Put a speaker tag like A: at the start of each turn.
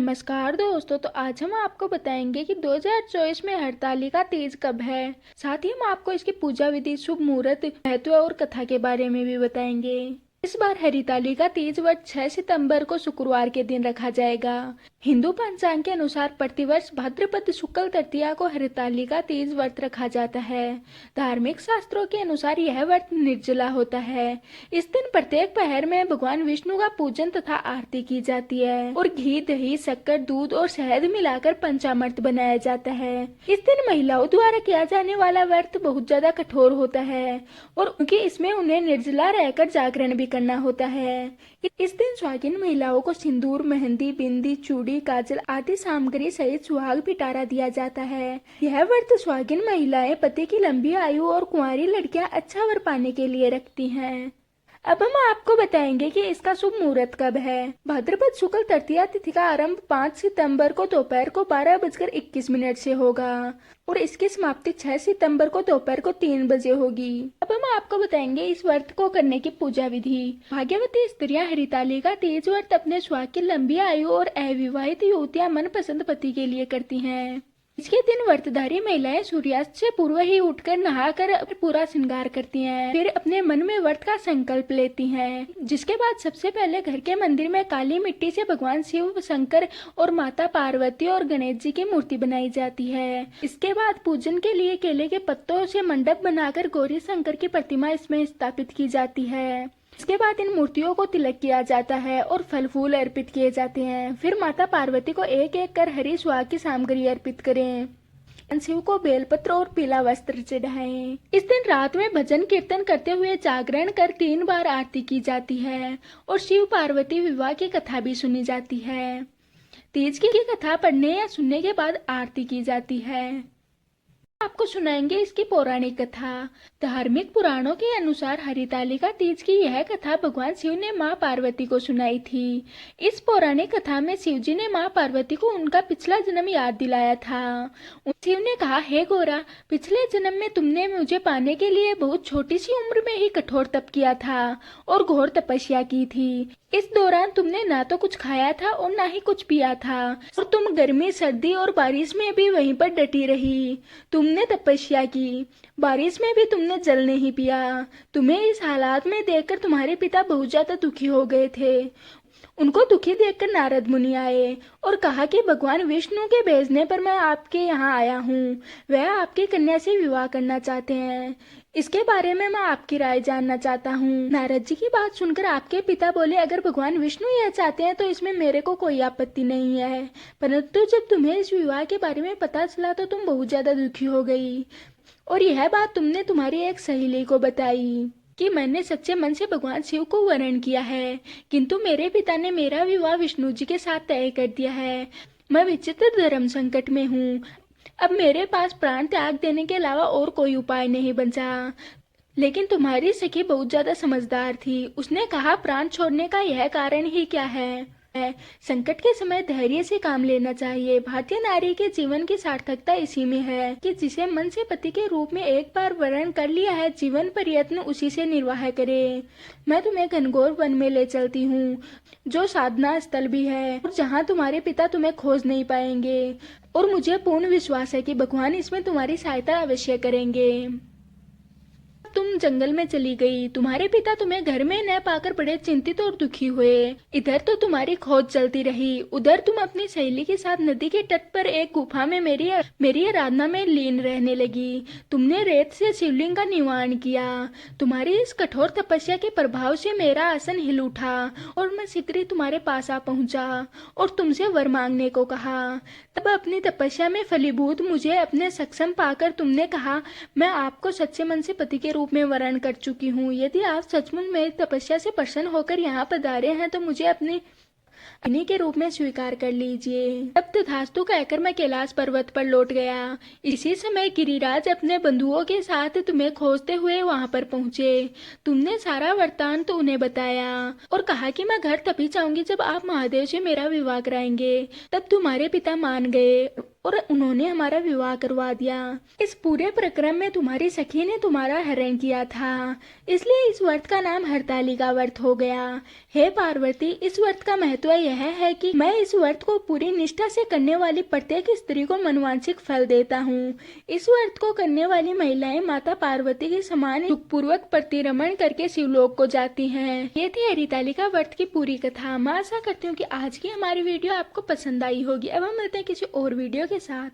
A: नमस्कार दोस्तों। तो आज हम आपको बताएंगे कि 2024 में हरतालिका तीज कब है। साथ ही हम आपको इसकी पूजा विधि, शुभ मुहूर्त, महत्व और कथा के बारे में भी बताएंगे। इस बार हरितालिका तीज व्रत 6 सितंबर को शुक्रवार के दिन रखा जाएगा। हिंदू पंचांग के अनुसार प्रतिवर्ष भाद्रपद शुक्ल तृतीया को हरितालिका तीज व्रत रखा जाता है। धार्मिक शास्त्रों के अनुसार यह व्रत निर्जला होता है। इस दिन प्रत्येक पहर में भगवान विष्णु का पूजन तथा आरती की जाती है और घी, दही, शक्कर, दूध और शहद मिलाकर पंचामृत बनाया जाता है। इस दिन महिलाओं द्वारा किया जाने वाला व्रत बहुत ज्यादा कठोर होता है और क्योंकि इसमें उन्हें निर्जला रहकर जागरण भी करना होता है। इस दिन सुहागिन महिलाओं को सिंदूर, मेहंदी, बिंदी, चूड़ी, काजल आदि सामग्री सहित सुहाग पिटारा दिया जाता है। यह व्रत सुहागिन महिलाएं पति की लंबी आयु और कुंवारी लड़कियां अच्छा वर पाने के लिए रखती हैं। अब हम आपको बताएंगे कि इसका शुभ मुहूर्त कब है। भाद्रपद शुक्ल तृतीया तिथि का आरंभ 5 सितंबर को दोपहर को 12:21 से होगा और इसकी समाप्ति 6 सितंबर को दोपहर को 3 बजे होगी। अब हम आपको बताएंगे इस व्रत को करने की पूजा विधि। भाग्यवती स्त्रियां हरितालिका तीज व्रत अपने सुहाग की लंबी आयु और अविवाहित युवतियां मनपसंद पति के लिए करती हैं। इसके दिन व्रतधारी महिलाएं सूर्यास्त से पूर्व ही उठकर नहाकर पूरा श्रृंगार करती हैं। फिर अपने मन में व्रत का संकल्प लेती हैं। जिसके बाद सबसे पहले घर के मंदिर में काली मिट्टी से भगवान शिव, शंकर और माता पार्वती और गणेश जी की मूर्ति बनाई जाती है। इसके बाद पूजन के लिए केले के पत्तों से मंडप बनाकर गौरी शंकर की प्रतिमा इसमें स्थापित की जाती है। इसके बाद इन मूर्तियों को तिलक किया जाता है और फल फूल अर्पित किए जाते हैं। फिर माता पार्वती को एक एक कर हरी सुहाग की सामग्री अर्पित करें। शिव को बेलपत्र और पीला वस्त्र चढ़ाएं। इस दिन रात में भजन कीर्तन करते हुए जागरण कर 3 बार आरती की जाती है और शिव पार्वती विवाह की कथा भी सुनी जाती है। तीज की कथा पढ़ने या सुनने के बाद आरती की जाती है। आपको सुनाएंगे इसकी पौराणिक कथा। धार्मिक पुराणों के अनुसार हरितालिका तीज की यह कथा भगवान शिव ने मां पार्वती को सुनाई थी। इस पौराणिक कथा में शिव जी ने मां पार्वती को उनका पिछला जन्म याद दिलाया था। शिव ने कहा, हे गौरा, पिछले जन्म में तुमने मुझे पाने के लिए बहुत छोटी सी उम्र में ही कठोर तप किया था और घोर तपस्या की थी। इस दौरान तुमने ना तो कुछ खाया था और ना ही कुछ पिया था और तुम गर्मी, सर्दी और बारिश में भी वहीं पर डटी रही। तुमने तपस्या की, बारिश में भी तुमने जल नहीं पिया। तुम्हें इस हालात में देखकर तुम्हारे पिता बहुत ज्यादा दुखी हो गए थे। उनको दुखी देखकर नारद मुनि आए और कहा कि भगवान विष्णु के भेजने पर मैं आपके यहाँ आया हूँ। वह आपकी कन्या से विवाह करना चाहते हैं। इसके बारे में मैं आपकी राय जानना चाहता हूँ। नारद जी की बात सुनकर आपके पिता बोले, अगर भगवान विष्णु यह चाहते हैं तो इसमें मेरे को कोई आपत्ति नहीं है, परंतु जब तुम्हें इस विवाह के बारे में पता चला तो तुम बहुत ज्यादा दुखी हो गई और यह बात तुमने तुम्हारी एक सहेली को बताई कि मैंने सच्चे मन से भगवान शिव को वरण किया है, किंतु मेरे पिता ने मेरा विवाह विष्णु जी के साथ तय कर दिया है। मैं विचित्र धर्म संकट में हूँ। अब मेरे पास प्राण त्याग देने के अलावा और कोई उपाय नहीं बचा। लेकिन तुम्हारी सखी बहुत ज्यादा समझदार थी। उसने कहा, प्राण छोड़ने का यह कारण ही क्या है? संकट के समय धैर्य से काम लेना चाहिए। भारतीय नारी के जीवन की सार्थकता इसी में है कि जिसे मन से पति के रूप में एक बार वरण कर लिया है, जीवन पर्यंत उसी से निर्वाह करे। मैं तुम्हें घनघोर वन में ले चलती हूँ, जो साधना स्थल भी है और जहाँ तुम्हारे पिता तुम्हें खोज नहीं पाएंगे, और मुझे पूर्ण विश्वास है कि भगवान इसमें तुम्हारी सहायता अवश्य करेंगे। तुम जंगल में चली गई। तुम्हारे पिता तुम्हें घर में न पाकर बड़े चिंतित और दुखी हुए। इधर तो तुम्हारी खोज चलती रही, उधर तुम अपनी सहेली के साथ नदी के तट पर एक गुफा में मेरी आराधना में लीन रहने लगी। तुमने रेत से शिवलिंग का निर्माण किया। तुम्हारी इस कठोर तपस्या के प्रभाव से मेरा आसन हिल उठा और मैं शीघ्र ही तुम्हारे पास आ पहुंचा और तुमसे वर मांगने को कहा। तब अपनी तपस्या में फलीभूत मुझे अपने सक्षम पाकर तुमने कहा, मैं आपको सच्चे मन से पति के रूप में वरण कर चुकी हूँ। यदि आप सचमुच मेरी तपस्या से प्रसन्न होकर यहाँ पधारे हैं तो मुझे अपने इन्हीं के रूप में स्वीकार कर लीजिए। तब तथास्तु कहकर मैं कैलाश पर्वत पर लौट गया। इसी समय गिरिराज अपने बंधुओं के साथ तुम्हें खोजते हुए वहां पर पहुंचे। तुमने सारा वृत्तांत तो उन्हें बताया और कहा कि मैं घर तभी जाऊंगी जब आप महादेव से मेरा विवाह कराएंगे। तब तुम्हारे पिता मान गए और उन्होंने हमारा विवाह करवा दिया। इस पूरे प्रक्रम में तुम्हारी सखी ने तुम्हारा हरण किया था, इसलिए इस व्रत का नाम हरतालिका व्रत हो गया। हे पार्वती, इस व्रत का महत्व यह है कि मैं इस व्रत को पूरी निष्ठा से करने वाली प्रत्येक स्त्री को मनवांछित फल देता हूँ। इस व्रत को करने वाली महिलाएं माता पार्वती के समान सुखपूर्वक प्रतिरमण करके शिवलोक को जाती हैं। ये थी हरितालिका व्रत की पूरी कथा। मैं आशा करती हूँ कि आज की हमारी वीडियो आपको पसंद आई होगी। अब हम मिलते हैं किसी और वीडियो के साथ।